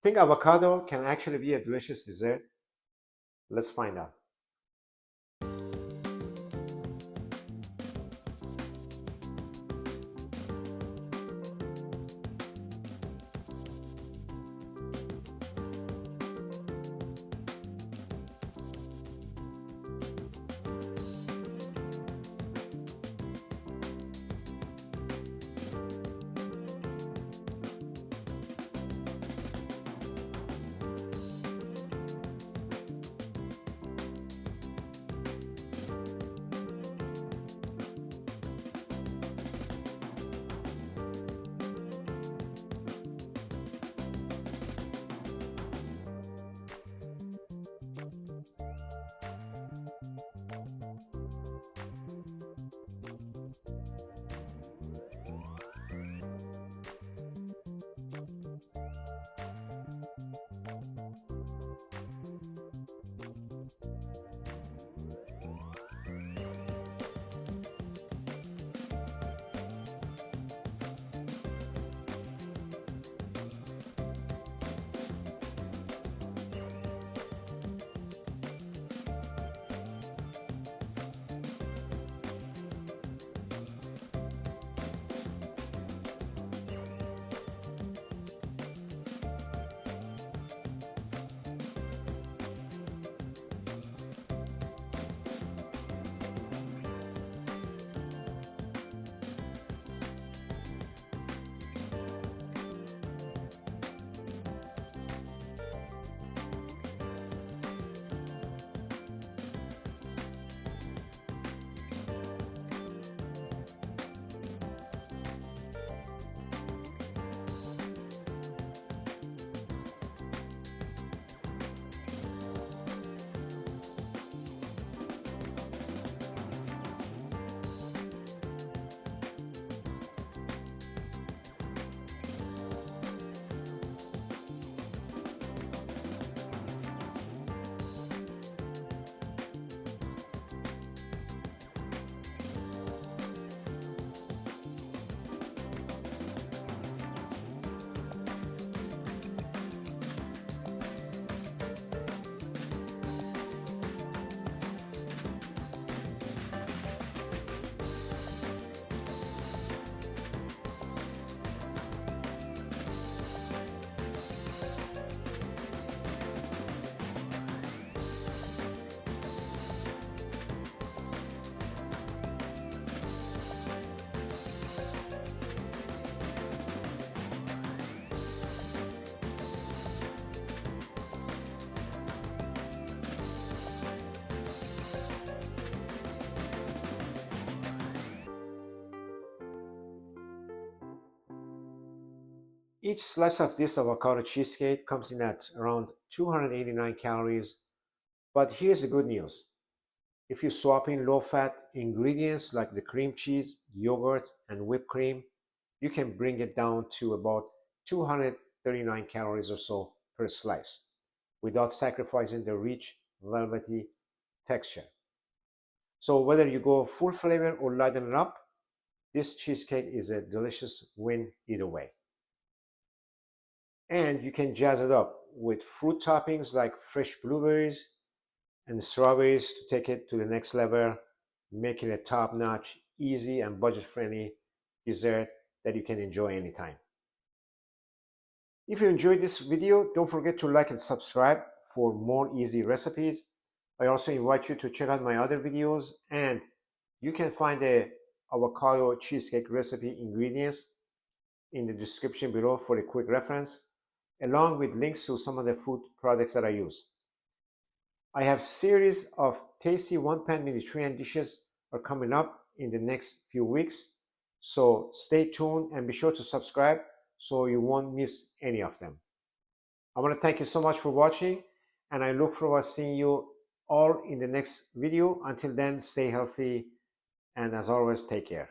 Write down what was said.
Think avocado can actually be a delicious dessert? Let's find out. Each slice of this avocado cheesecake comes in at around 289 calories, but here's the good news. If you swap in low-fat ingredients like the cream cheese, yogurt, and whipped cream, you can bring it down to about 239 calories or so per slice without sacrificing the rich, velvety texture. So whether you go full flavor or lighten it up, this cheesecake is a delicious win either way. And you can jazz it up with fruit toppings like fresh blueberries and strawberries to take it to the next level, making a top-notch, easy and budget-friendly dessert that you can enjoy anytime. If you enjoyed this video, don't forget to like and subscribe for more easy recipes. I also invite you to check out my other videos, and you can find the avocado cheesecake recipe ingredients in the description below for a quick reference, along with links to some of the food products that I use. I have series of tasty one-pan Mediterranean dishes are coming up in the next few weeks, so stay tuned and be sure to subscribe so you won't miss any of them. I want to thank you so much for watching, and I look forward to seeing you all in the next video. Until then, stay healthy, and as always, take care.